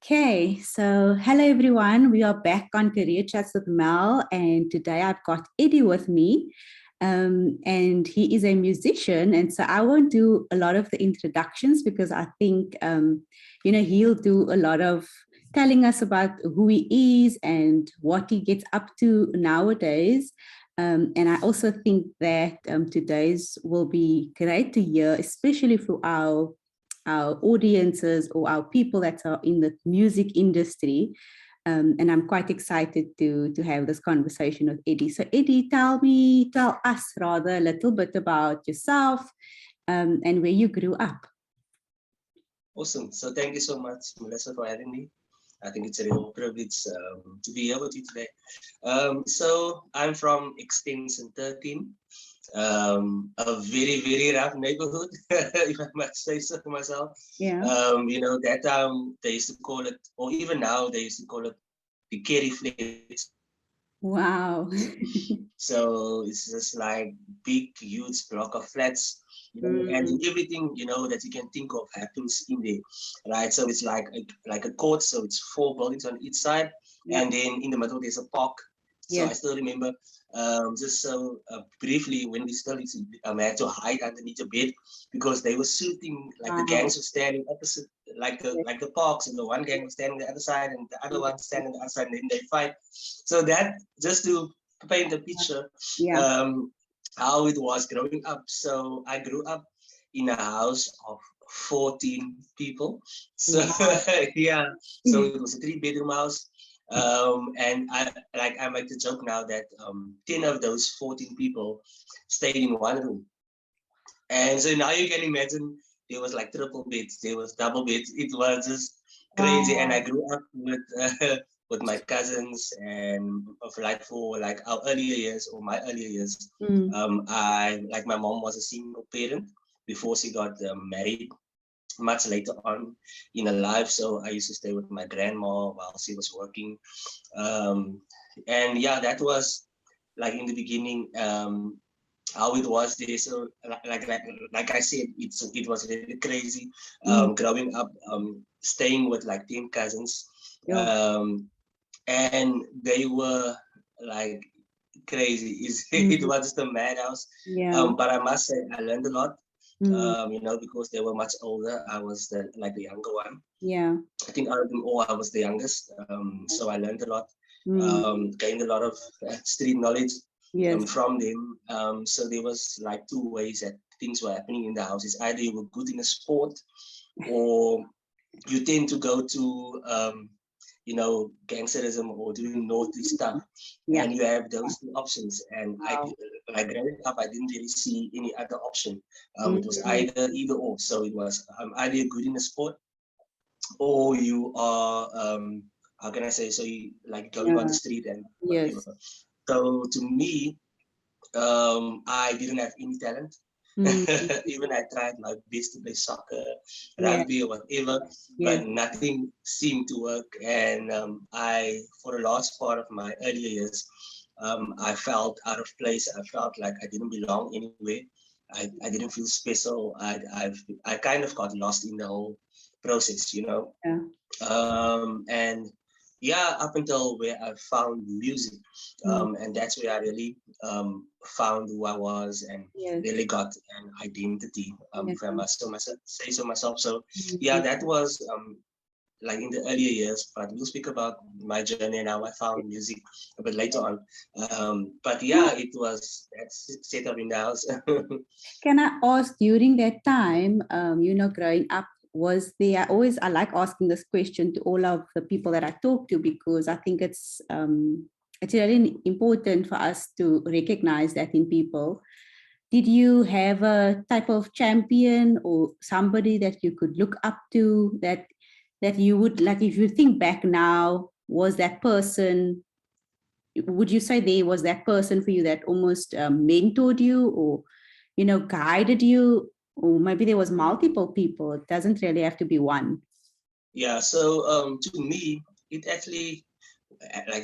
Okay, so hello everyone. We are back on Career Chats with Mel, and today I've got Eddy with me. And he is a musician, and so I won't do a lot of the introductions because I think he'll do a lot of telling us about who he is and what he gets up to nowadays. And I also think that today's will be great to hear, especially for our audiences or our people that are in the music industry. And I'm quite excited to have this conversation with Eddy. So Eddy, tell us rather a little bit about yourself and where you grew up. Awesome. So thank you so much, Melissa, for having me. I think it's a real privilege to be here with you today. So I'm from Extension 13, a very, very rough neighborhood, if I must say so myself. Yeah. That time they used to call it, or even now they used to call it the Kerry flats. Wow. So it's just like big, huge block of flats, and everything that you can think of happens in there, right? So it's like a court, so it's 4 buildings on each side, and then in the middle there's a park. So I still remember, just so briefly, when we still had to hide underneath the bed because they were shooting, like the gangs were standing opposite, like the parks, and the one gang was standing the other side, and the other one standing the other side, and then they fight. So that just to paint a picture, how it was growing up. So I grew up in a house of 14 people. So yeah, so it was a 3-bedroom house. And I make the joke now that 10 of those 14 people stayed in one room. And so now you can imagine there was like triple beds, there was double beds. It was just crazy. And I grew up with my cousins, and for our earlier years or my earlier years, my mom was a single parent before she got married much later on in her life. So I used to stay with my grandma while she was working. And yeah, that was like in the beginning, how it was there. So like I said, it was really crazy growing up, staying with like 10 cousins. And they were like crazy. It was just a madhouse. But I must say I learned a lot. Because they were much older. I was the younger one. Yeah. I think out of them all, I was the youngest. So I learned a lot, gained a lot of street knowledge from them. So there was like 2 ways that things were happening in the house. It's either you were good in a sport, or you tend to go to gangsterism or doing naughty stuff, and you have those 2 options. And growing up, I didn't really see any other option. It was either or. So it was either you're good in a sport, or you are how can I say? So you like going on the street and whatever. So to me, I didn't have any talent. Even I tried my best to play soccer, rugby, or whatever, but nothing seemed to work. And for the last part of my earlier years, I felt out of place. I felt like I didn't belong anywhere. I didn't feel special. I kind of got lost in the whole process, and yeah, up until where I found music, and that's where I really found who I was and really got an identity, if I must say so myself. So yeah, that was like in the earlier years, but we'll speak about my journey and how I found music a bit later on. But yeah, it was that's set up in the house. Can I ask, during that time, growing up, I like asking this question to all of the people that I talk to, because I think it's really important for us to recognize that in people. Did you have a type of champion or somebody that you could look up to, that you would, like, if you think back now, was that person, would you say there was that person for you that almost mentored you, or guided you? Or maybe there was multiple people. It doesn't really have to be one. Yeah, so to me, it actually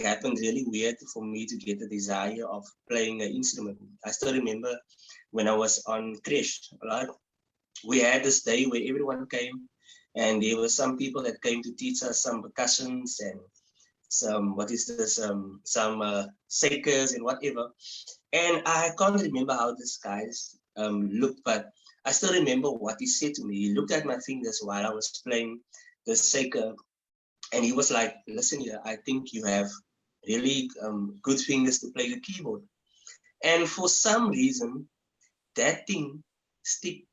happened really weird for me to get the desire of playing an instrument. I still remember when I was on creche, right? We had this day where everyone came And there were some people that came to teach us some percussions and some, what is this, some shakers and whatever. And I can't remember how this guys looked, but I still remember what he said to me. He looked at my fingers while I was playing the shaker, and he was like, listen here, I think you have really good fingers to play the keyboard. And for some reason, that thing stick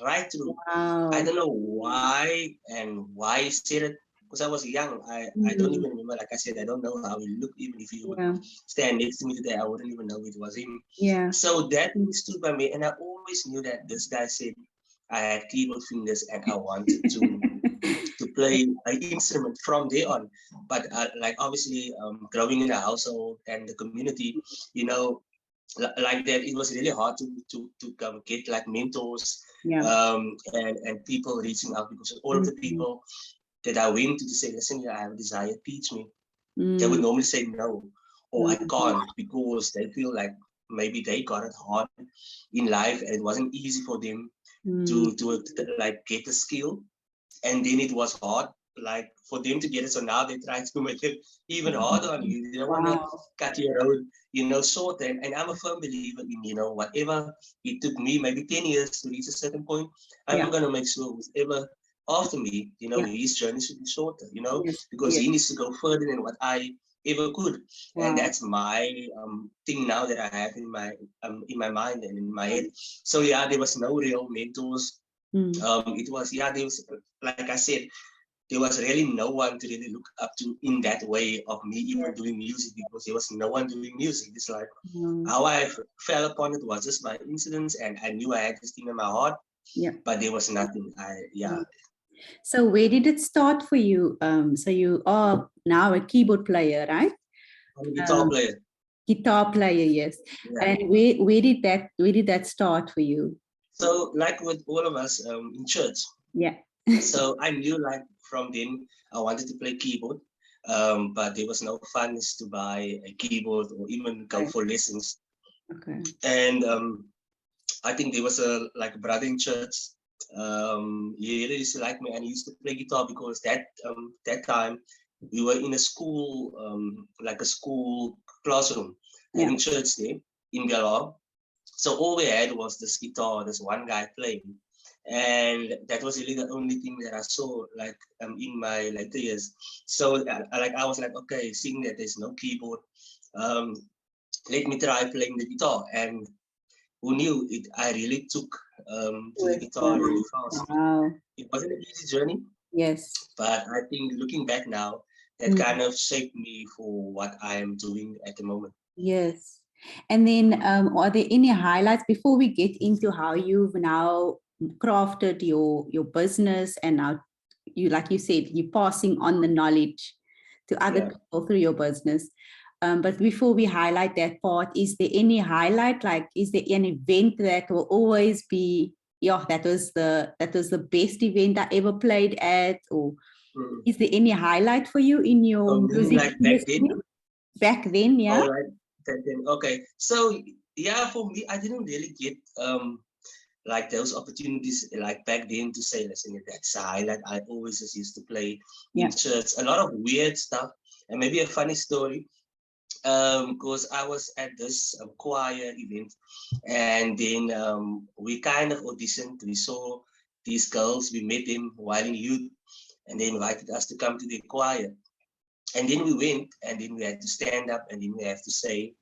right through. Wow. I don't know why and why he said it, because I was young. I don't even remember. Like I said, I don't know how he looked. Even if he would stand next to me today, I wouldn't even know it was him. Yeah. So that thing stood by me, and I always knew that this guy said I had keyboard fingers and I wanted to play an instrument from there on. But like obviously, growing in a household and the community, you know, like that, it was really hard to get like mentors, and people reaching out, because all of the people that I went to say, listen, yeah, I have a desire, teach me. They would normally say no, or I can't, because they feel like maybe they got it hard in life and it wasn't easy for them to like get the skill, and then it was hard like for them to get it. So now they try to make it even harder on you. They don't want to cut your road, you know, short. And I'm a firm believer in, you know, whatever it took me maybe 10 years to reach a certain point, I'm going to make sure whoever after me, you know, his journey should be shorter, you know, because he needs to go further than what I ever could. And that's my thing now that I have in my mind and in my head. So yeah, there was no real mentors. It was, there was, like I said, there was really no one to really look up to in that way of me even doing music, because there was no one doing music. It's like how I fell upon it was just my incidents, and I knew I had this thing in my heart, but there was nothing. So where did it start for you? So you are now a keyboard player, right? I'm a guitar player. Guitar player, yes. And where did that start for you? So like with all of us in church. So I knew like from then I wanted to play keyboard, but there was no funds to buy a keyboard or even go for lessons. And I think there was a brother in church. He really used to like me, and he used to play guitar, because that time we were in a school, like a school classroom, having church there in Galar. So all we had was this guitar, this one guy playing. And that was really the only thing that I saw, like in my later years. So I was like, okay, seeing that there's no keyboard, let me try playing the guitar. And who knew it? I really took to the guitar really fast. It wasn't an easy journey. But I think looking back now, that kind of shaped me for what I am doing at the moment. And then are there any highlights before we get into how you've now crafted your business, and now you, like you said, you're passing on the knowledge to other people through your business? But before we highlight that part, is there any highlight? Like, is there an event that will always be, that was the best event I ever played at? Or is there any highlight for you in your music? Like back then? Back then, yeah. All right. Back then. Okay. So yeah, for me, I didn't really get like those opportunities like back then to say, listen, that's a highlight. I always just used to play in church. A lot of weird stuff, and maybe a funny story. Because I was at this choir event, and then we kind of auditioned. We saw these girls, we met them while in youth, and they invited us to come to the choir. And then we went, and then we had to stand up, and then we have to say,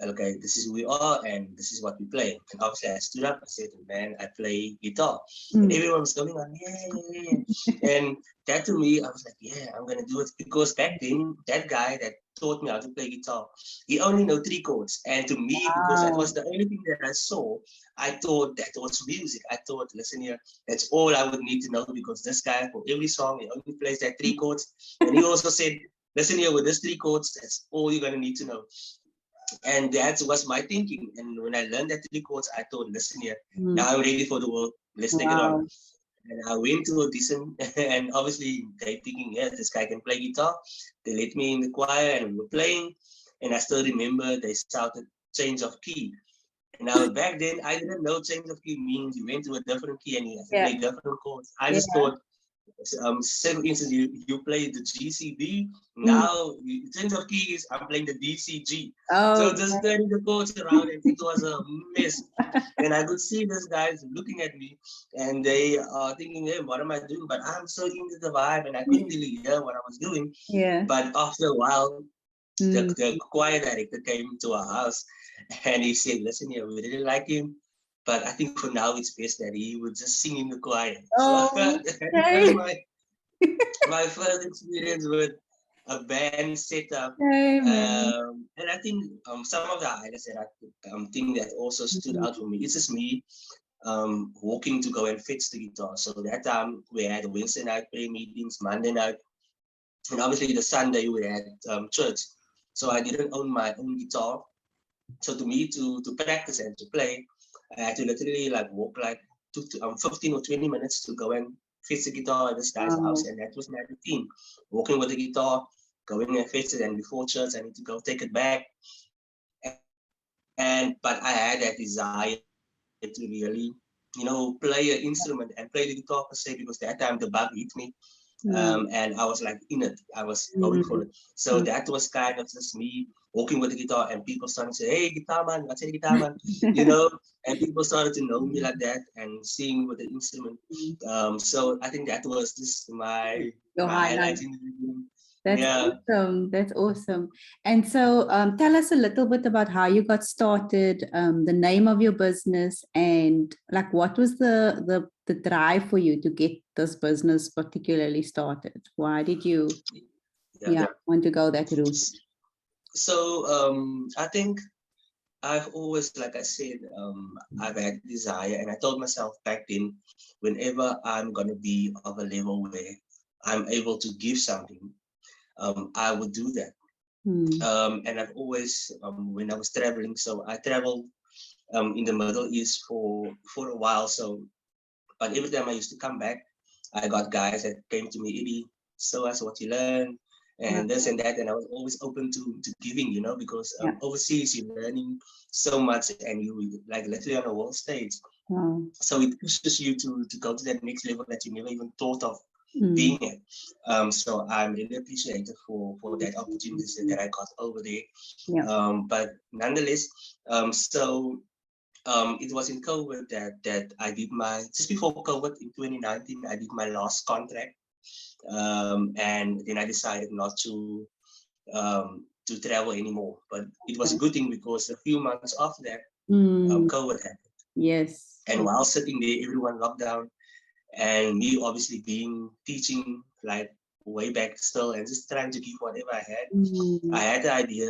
okay, this is who we are, and this is what we play. And obviously I stood up, I said, man, I play guitar. And everyone was going on, yeah. And that to me, I was like, yeah, I'm going to do it. Because back then, that guy that taught me how to play guitar, he only know 3 chords. And to me, because that was the only thing that I saw, I thought that was music. I thought, listen here, that's all I would need to know, because this guy, for every song, he only plays that 3 chords. And he also said, listen here, with this 3 chords, that's all you're going to need to know. And that was my thinking. And when I learned that 3 chords, I thought, listen here, now I'm ready for the world. Let's take it on. And I went to audition, and obviously they thinking, yeah, this guy can play guitar. They let me in the choir, and we were playing. And I still remember they shouted change of key. And now back then, I didn't know change of key means you went to a different key and you have to play different chords. I just thought say for instance, you play the GCB. Mm. Now, in terms of keys, I'm playing the DCG. So Oh, just turning the chords around, and it was a mess. And I could see these guys looking at me, and they are thinking, "Hey, what am I doing?" But I'm so into the vibe, and I couldn't really hear what I was doing. yeah. But after a while, Mm. the choir director came to our house, and he said, "Listen here, we really like him, but I think for now it's best that he would just sing in the choir." So Oh, that was okay. my first experience with a band setup. Okay, man. And I think some of the highlights that I think that also stood Mm. out for me, it's just me walking to go and fetch the guitar. So that time we had Wednesday night prayer meetings, Monday night, and obviously the Sunday we had church. So I didn't own my own guitar. So to me to practice and to play, I had to literally like walk like 15 or 20 minutes to go and fetch the guitar at this guy's house, Wow. and that was my routine. Walking with the guitar, going and fetch it, and before church I need to go take it back. And but I had that desire to really, play an instrument and play the guitar per se, because that time the bug hit me, Mm. and I was like in it. I was going for Mm. it. So that was kind of just me walking with the guitar, and people started to say, "Hey, guitar man, what's a guitar man?" You know, and people started to know me like that and seeing with the instrument. So I think that was just my Your my highlight. highlight in the beginning. That's Yeah. awesome. That's awesome. And so tell us a little bit about how you got started, the name of your business, and like what was the drive for you to get this business particularly started? Why did you Yeah. want to go that route? So I think I've always, like I said, I've had desire, and I told myself back then, whenever I'm gonna be of a level where I'm able to give something, I would do that. Mm. And I've always, when I was traveling, so I traveled in the Middle East for a while. So, but every time I used to come back, I got guys that came to me, "Eddy, show us what you learned," Yeah. and this and that. And I was always open to giving, because Yeah. overseas you're learning so much, and you like literally on a world stage. Wow. So it pushes you to go to that next level that you never even thought of Mm. being at. So I'm really appreciative for that opportunities that I got over there. Yeah. But nonetheless, so it was in COVID that I did my, just before COVID in 2019, I did my last contract, and then I decided not to travel anymore. But it was a good thing, because a few months after that, Mm. COVID happened, Yes. and while sitting there, everyone locked down, and me obviously being teaching like way back still, and just trying to give whatever I had. I Mm. had the idea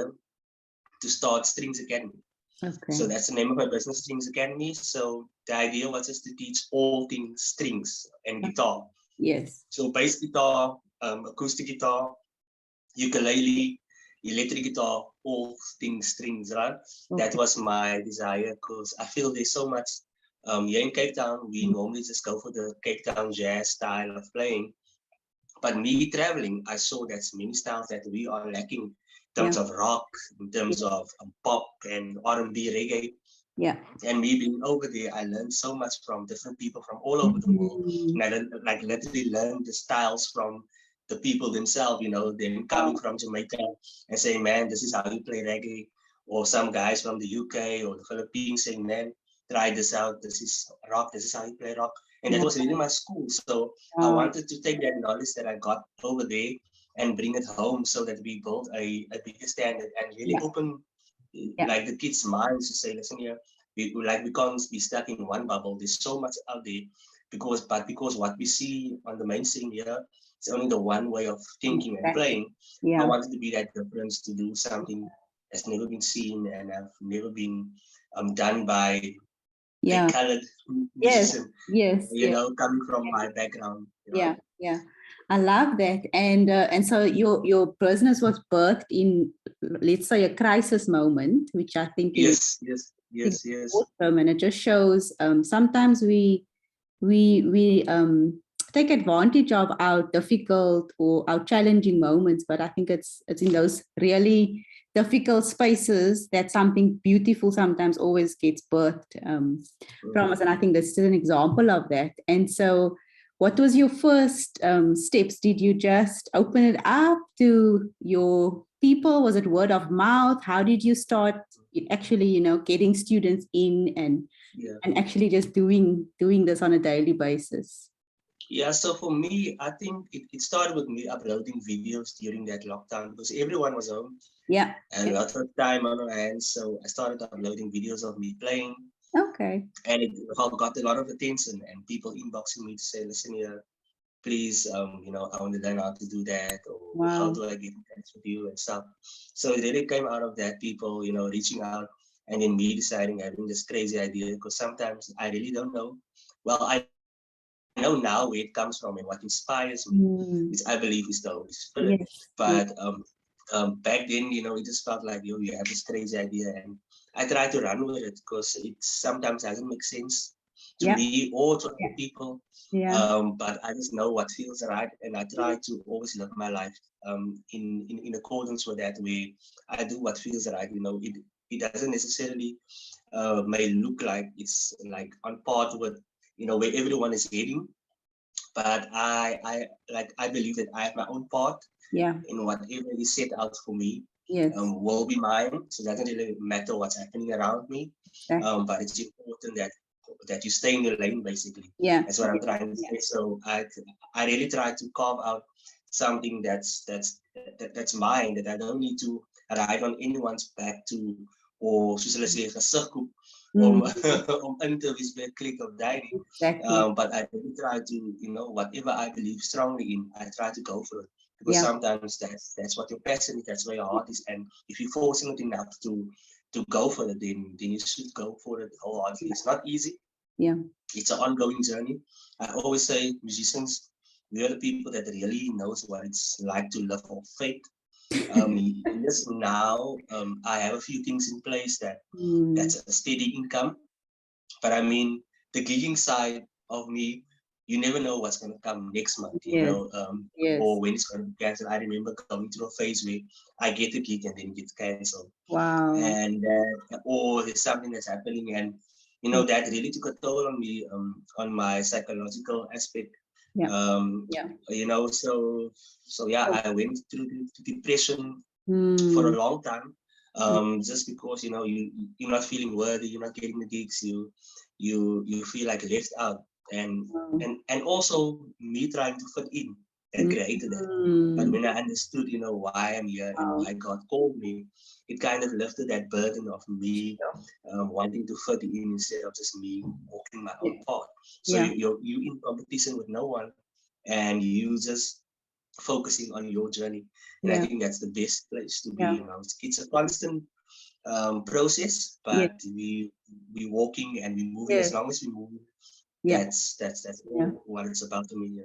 to start Strings Academy. Okay. So that's the name of my business, Strings Academy. So the idea was just to teach all things strings and guitar. Yes. So bass guitar, acoustic guitar, ukulele, electric guitar, all things strings, right? That Okay. was my desire, because I feel there's so much. Here in Cape Town, we normally just go for the Cape Town jazz style of playing. But me traveling, I saw there's many styles that we are lacking in Yeah. terms of rock, in terms of pop and R&B, reggae. Yeah. And me being over there, I learned so much from different people from all over the world. Mm. And I like literally learned the styles from the people themselves, them coming from Jamaica and saying, "Man, this is how you play reggae." Or some guys from the UK or the Philippines saying, "Man, try this out. This is rock. This is how you play rock." And that Yeah. was really my school. So I Wow. wanted to take that knowledge that I got over there and bring it home, so that we build a bigger standard and really Yeah. open Yeah. like the kids' minds to say, "Listen here, we can't be stuck in one bubble. There's so much out there." Because what we see on the mainstream here, it's only the one way of thinking and Exactly. playing. I Yeah. wanted to be that difference, to do something that's never been seen and have never been done by a Yeah. colored Yes. musician, Yes. Yes. coming from my background, Yeah. Yeah. I love that. And so your business was birthed in, let's say, a crisis moment, which I think is Yes, yes, think yes, yes. awesome, and it just shows sometimes we take advantage of our difficult or our challenging moments, but I think it's in those really difficult spaces that something beautiful sometimes always gets birthed from us, and I think this is an example of that. And so what was your first steps? Did you just open it up to your people? Was it word of mouth? How did you start actually, getting students in and actually just doing this on a daily basis? Yeah, so for me, I think it started with me uploading videos during that lockdown because everyone was home. Yeah. And a lot of time on our hands. So I started uploading videos of me playing. Okay. And it got a lot of attention and people inboxing me to say, listen here, please, I want to learn how to do that, or how do I get in touch with you and stuff. So it really came out of that, people, reaching out, and then me deciding, having this crazy idea, because sometimes I really don't know. Well, I know now where it comes from and what inspires me, which I believe is the Holy Spirit. Yes. But back then, it just felt like, you have this crazy idea, and I try to run with it because it sometimes doesn't make sense to me or to other people. But I just know what feels right, and I try to always live my life in accordance with that, way I do what feels right. It doesn't necessarily may look like it's like on par with where everyone is heading, but I believe that I have my own part. In whatever is set out for me. Will be mine. So it doesn't really matter what's happening around me. But it's important that you stay in your lane, basically. That's what I'm trying to say. So I really try to carve out something that's mine, that I don't need to ride on anyone's back to, or soos hulle sê, gesig om in te wees by 'n klik of dining. But I really try to, whatever I believe strongly in, I try to go for it. Because sometimes that's what your passion is, that's where your heart is. And if you're forcing it enough to go for it, then you should go for it wholeheartedly. It's not easy. It's an ongoing journey. I always say, musicians, we are the people that really knows what it's like to live off faith. Yes, now I have a few things in place that's a steady income. But I mean, the gigging side of me, you never know what's going to come next month, or when it's going to be canceled. I remember going through a phase where I get a gig and then it gets canceled. And or there's something that's happening, and that really took a toll on me, on my psychological aspect. So I went through depression for a long time. Just because you're not feeling worthy, you're not getting the gigs, you feel like left out, and also me trying to fit in that created that. But when I understood why I'm here and why God called me, it kind of lifted that burden of me wanting to fit in instead of just me walking my own path. So you're in competition with no one, and you just focusing on your journey. And I think that's the best place to be. It's a constant process, but we walking and we moving. As long as we move, that's what it's about to me.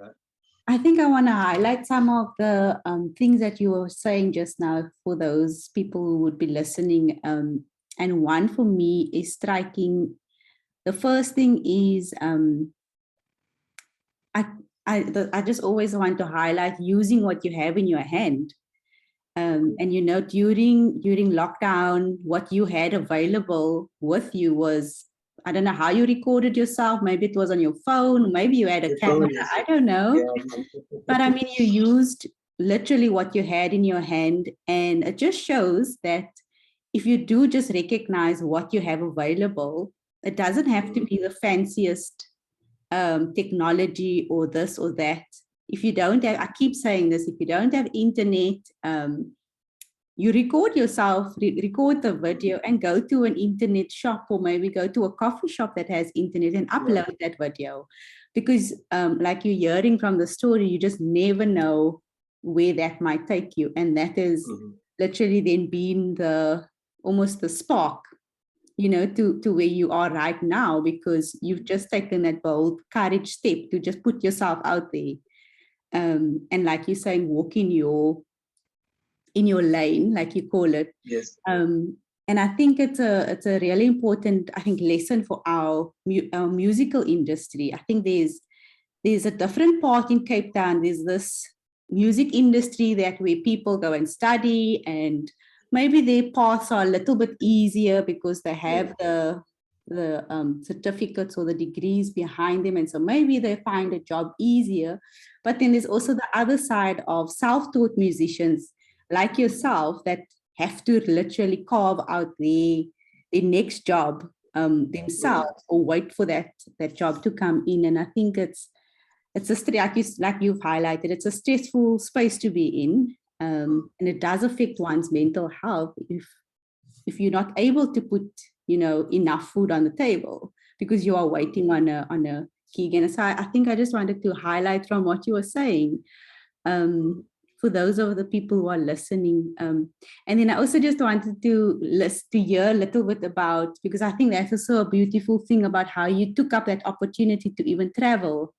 I think I want to highlight some of the things that you were saying just now for those people who would be listening. And one for me is striking. The first thing is I just always want to highlight using what you have in your hand. And during lockdown, what you had available with you was, I don't know how you recorded yourself. Maybe it was on your phone. Maybe you had a camera. I don't know. But I mean, you used literally what you had in your hand. And it just shows that if you do just recognize what you have available, it doesn't have to be the fanciest technology or this or that. If you don't have, I keep saying this, if you don't have internet, you record yourself, record the video and go to an internet shop, or maybe go to a coffee shop that has internet and upload that video. Because like you're hearing from the story, you just never know where that might take you. And that is literally then being almost the spark, to where you are right now, because you've just taken that bold courage step to just put yourself out there. And like you're saying, walk in your lane, like you call it. And I think it's a really important, I think, lesson for our musical industry. I think there's a different part in Cape Town. There's this music industry where people go and study, and maybe their paths are a little bit easier because they have the certificates or the degrees behind them, and so maybe they find a job easier. But then there's also the other side of self-taught musicians like yourself that have to literally carve out their next job themselves, or wait for that job to come in. And I think it's like you've highlighted, it's a stressful space to be in, and it does affect one's mental health if you're not able to put enough food on the table because you are waiting on a gig. And so I think I just wanted to highlight from what you were saying, for those of the people who are listening. And then I also just wanted to hear a little bit about, because I think that's also a beautiful thing about how you took up that opportunity to even travel,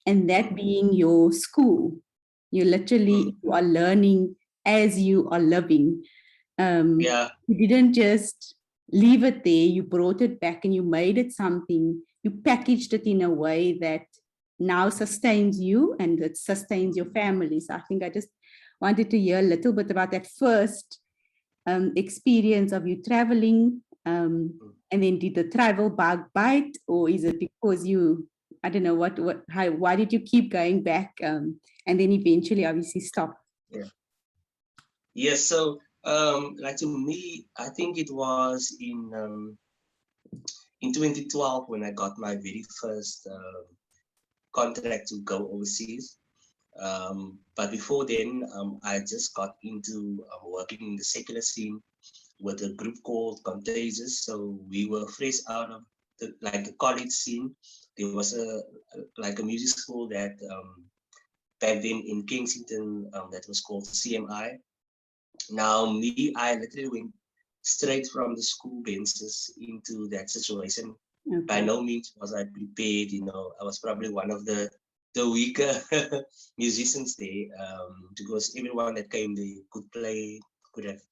and that being your school. You literally you are learning as you are living. You didn't just leave it there, you brought it back and you made it something, you packaged it in a way that now sustains you and it sustains your family. So I think I just wanted to hear a little bit about that first experience of you traveling, and then did the travel bug bite, or is it because I don't know why did you keep going back, and then eventually obviously stop? Yes, so like to me, I think it was in 2012 when I got my very first contract to go overseas. But before then, I just got into working in the secular scene with a group called Contagious. So we were fresh out of the college scene. There was a music school that back then in Kensington that was called CMI. Now me, I literally went straight from the school benches into that situation. Okay. By no means was I prepared. I was probably one of the weaker musicians there, because everyone that came there could play,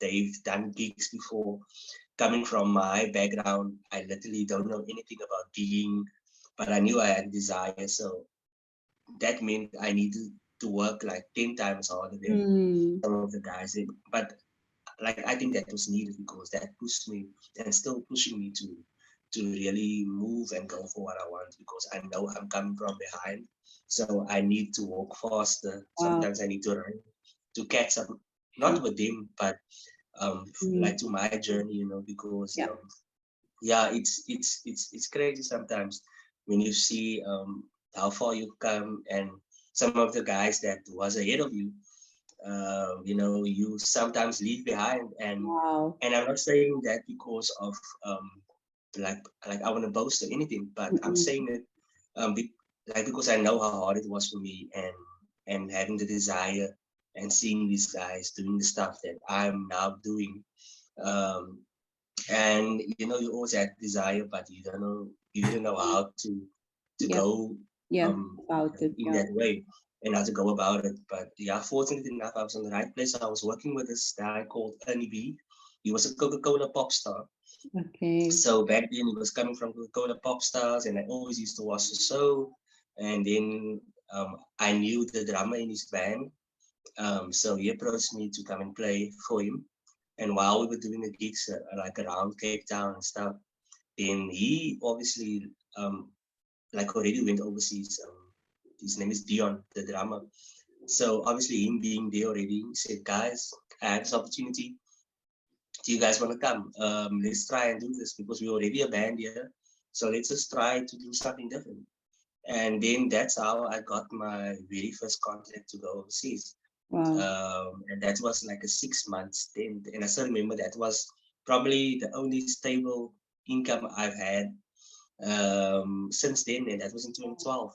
they've done gigs before. Coming from my background, I literally don't know anything about gigging, but I knew I had desire. So that meant I needed to work like 10 times harder than some of the guys. But I think that was needed because that pushed me and still pushing me to really move and go for what I want, because I know I'm coming from behind. So I need to walk faster. Wow. Sometimes I need to run to catch up, not with them, but like to my journey, because it's crazy sometimes when you see how far you've come, and some of the guys that was ahead of you, you sometimes leave behind. And wow. And I'm not saying that because of like I want to boast or anything, but I'm saying it because I know how hard it was for me, and having the desire and seeing these guys doing the stuff that I'm now doing. And you always had desire, but you didn't know how to go about it in that way, and how to go about it. But fortunately enough, I was in the right place. I was working with this guy called Ernie B. He was a Coca-Cola pop star. Okay. So back then he was coming from Coca-Cola pop stars, and I always used to watch the show. And then I knew the drummer in his band. So he approached me to come and play for him. And while we were doing the gigs like around Cape Town and stuff, then he obviously already went overseas. His name is Dion, the drummer. So obviously him being there already, he said, guys, I had this opportunity. Do you guys want to come? Let's try and do this, because we're already a band here. So let's just try to do something different. And then that's how I got my very first contract to go overseas. Wow. And that was like a 6 months stint. And I still remember that was probably the only stable income I've had since then, and that was in 2012.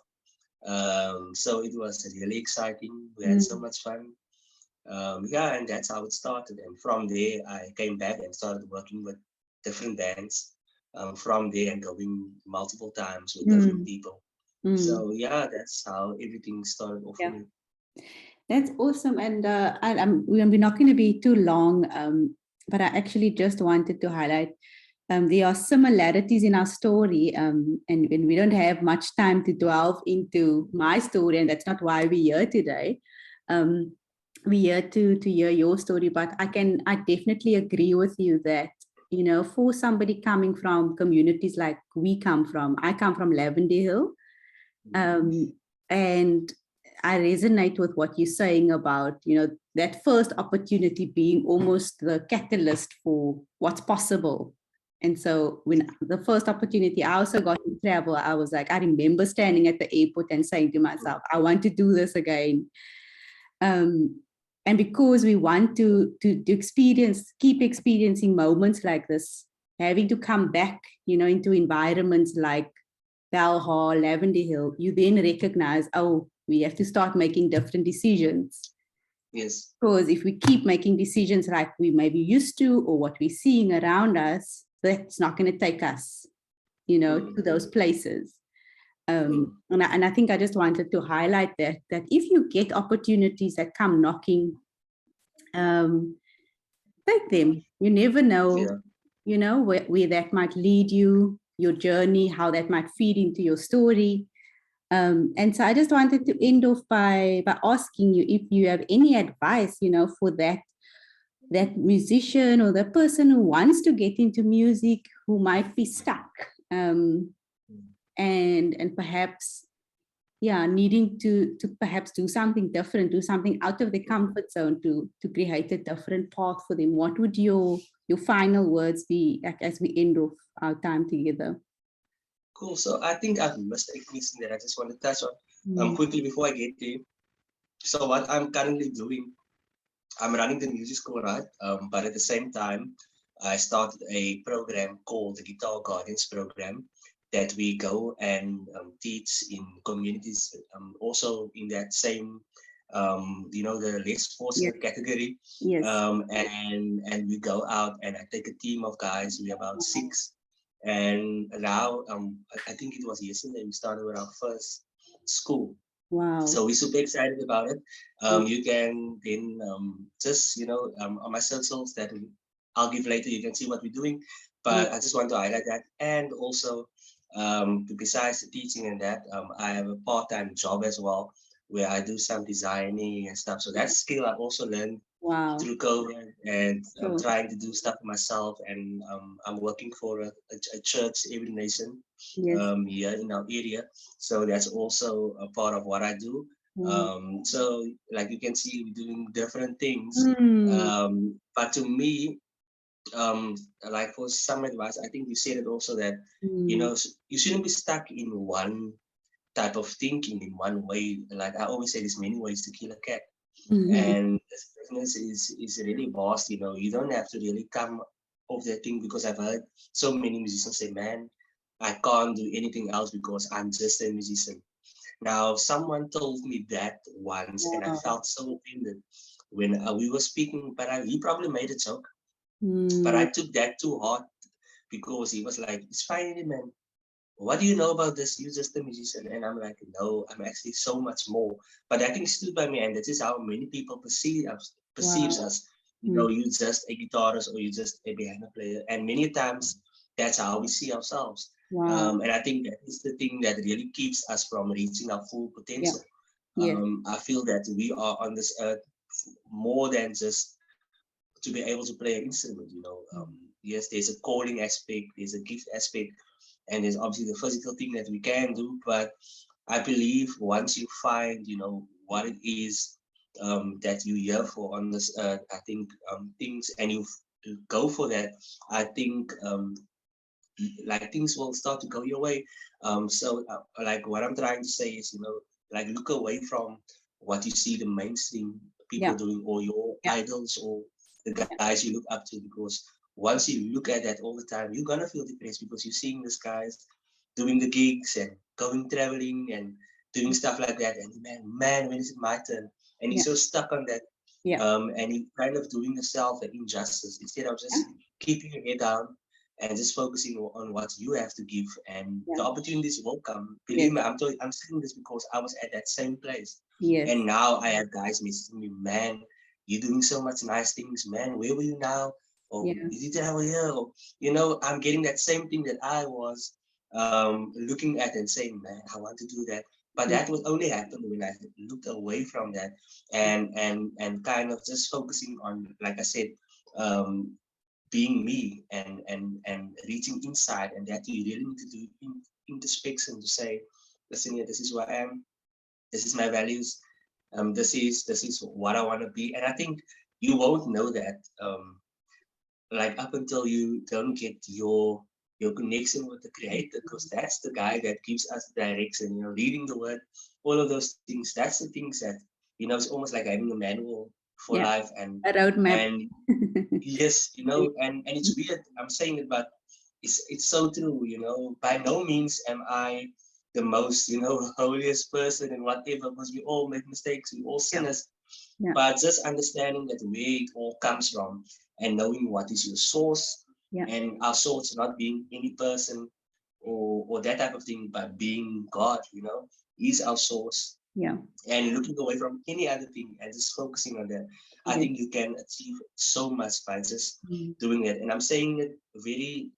So it was really exciting. We had so much fun. And that's how it started. And from there, I came back and started working with different bands. From there, and going multiple times with different people. So that's how everything started off for me. That's awesome. And we're not going to be too long, but I actually just wanted to highlight there are similarities in our story, and we don't have much time to delve into my story, and that's not why we're here today. We're here to hear your story, but I definitely agree with you that for somebody coming from communities like we come from, I come from Lavender Hill, and I resonate with what you're saying about, that first opportunity being almost the catalyst for what's possible. And so when the first opportunity I also got to travel, I was like, I remember standing at the airport and saying to myself, I want to do this again. And because we want to keep experiencing moments like this, having to come back, into environments like Bell Hall, Lavender Hill, you then recognize, oh, we have to start making different decisions. Yes. Because if we keep making decisions like we may be used to or what we're seeing around us, that's not going to take us, to those places. And I think I just wanted to highlight that if you get opportunities that come knocking, take them. You never know, where that might lead you, your journey, how that might feed into your story. And so I just wanted to end off by asking you if you have any advice, for that musician or the person who wants to get into music, who might be stuck, and perhaps, needing to perhaps do something different, do something out of the comfort zone to create a different path for them. What would your final words be as we end off our time together? Cool. So I think I've missed a question that I just want to touch on quickly before I get there. So what I'm currently doing, I'm running the music school, right? But at the same time, I started a program called the Guitar Guardians program that we go and teach in communities, also in that same, the less fortunate category. Yes. And we go out and I take a team of guys, we're about 6. And now, I think it was yesterday, we started with our first school. Wow. So we're super excited about it. You can then just, on my socials that I'll give later, you can see what we're doing. But I just want to highlight that. And also, besides the teaching and that, I have a part-time job as well, where I do some designing and stuff. So that skill I also learned through COVID, and I'm trying to do stuff for myself. And I'm working for a church, Every Nation, here in our area. So that's also a part of what I do. So like you can see, we're doing different things. But to me, like for some advice, I think you said it also that, you shouldn't be stuck in one type of thinking, in one way. Like I always say, there's many ways to kill a cat. And this business is really vast, you don't have to really come off that thing, because I've heard so many musicians say, man, I can't do anything else because I'm just a musician. Now, someone told me that once, and I felt so offended when we were speaking, but he probably made a joke. But I took that too hard, because he was like, it's fine, man. What do you know about this? You're just a musician. And I'm like, no, I'm actually so much more. But that thing stood by me, and that is how many people perceives us. You're just a guitarist, or you're just a piano player. And many times, that's how we see ourselves. And I think that is the thing that really keeps us from reaching our full potential. I feel that we are on this earth more than just to be able to play an instrument. Yes, there's a calling aspect, there's a gift aspect, and there's obviously the physical thing that we can do. But I believe once you find, what it is that you're here for on this earth, I think things, and you go for that, I think like things will start to go your way. So like what I'm trying to say is, like look away from what you see the mainstream people doing, or your idols, or the guys you look up to, because once you look at that all the time, you're gonna feel depressed, because you're seeing these guys doing the gigs and going traveling and doing stuff like that, and man, when is it my turn? And you're so stuck on that, and you're kind of doing yourself an injustice, instead of just keeping your head down and just focusing on what you have to give, and the opportunities will come. Believe me, I'm saying this because I was at that same place, and now I have guys messaging me, man, you're doing so much nice things, man. Where were you now? Or you did travel here? Or, I'm getting that same thing that I was looking at and saying, man, I want to do that. But that would only happen when I looked away from that, and kind of just focusing on, like I said, being me and reaching inside, and that you really need to do introspection to say, listen here, this is who I am, this is my values, this is what I want to be. And I think you won't know that like up until you don't get your connection with the creator, because that's the guy that gives us direction, leading the word, all of those things. That's the things that, it's almost like having a manual for life. And a roadmap. and yes, and it's weird I'm saying it, but it's so true. By no means am I the most holiest person and whatever, because we all make mistakes, we all sinners. But just understanding that where it all comes from, and knowing what is your source, and our source not being any person or that type of thing, but being God, is our source. And looking away from any other thing and just focusing on that, I think you can achieve so much by just doing it. And I'm saying it very,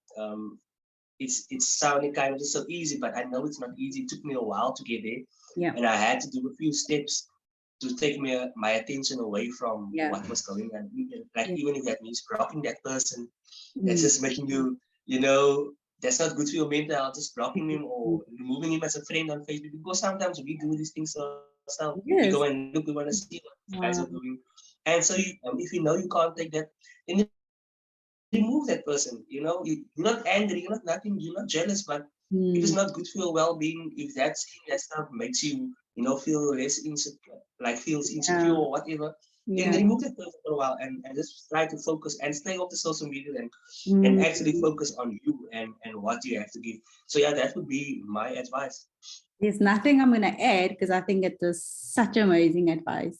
it's sounding kind of just so easy, but I know it's not easy. It took me a while to get there, and I had to do a few steps to take my attention away from what was going on. Even if that means blocking that person, that's just making you, that's not good for your mental health, just blocking him or removing him as a friend on Facebook, because sometimes we do these things ourselves. We go and look, we want to see what you guys are doing. And so if you know you can't take that, then remove that person. You're not angry, you're not nothing, you're not jealous, but if it's not good for your well-being, if that stuff makes you, feel less insecure, like feels insecure or whatever, then remove that person for a while and just try to focus and stay off the social media and actually focus on you and what you have to give. So that would be my advice. There's nothing I'm going to add, because I think it was such amazing advice.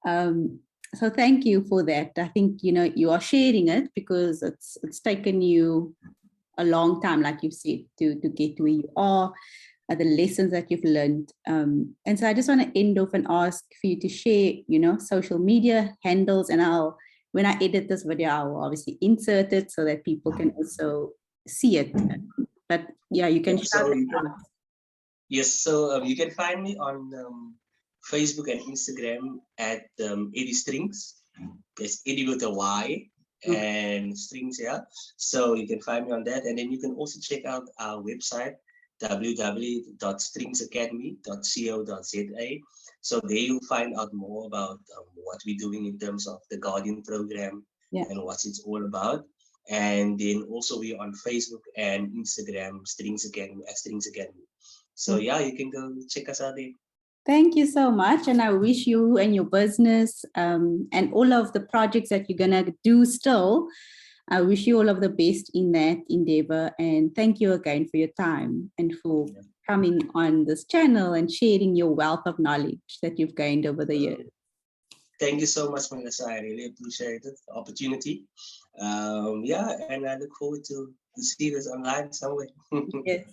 So thank you for that. I think, you are sharing it because it's taken you a long time, like you've said, to get where you are, the lessons that you've learned. And so I just want to end off and ask for you to share, social media handles, and when I edit this video, I will obviously insert it so that people can also see it. But you can shout it out. Yes, so you can find me on Facebook and Instagram at Eddy Strings. It's Eddy with a Y and Strings, So you can find me on that, and then you can also check out our website, www.stringsacademy.co.za. So there you'll find out more about what we're doing in terms of the Guardian program and what it's all about. And then also we're on Facebook and Instagram, Strings Academy at Strings Academy. So you can go check us out there. Thank you so much. And I wish you and your business and all of the projects that you're going to do still, I wish you all of the best in that endeavor. And thank you again for your time and for coming on this channel and sharing your wealth of knowledge that you've gained over the years. Thank you so much, Melissa. I really appreciate it, the opportunity. And I look forward to see this online somewhere. Yes.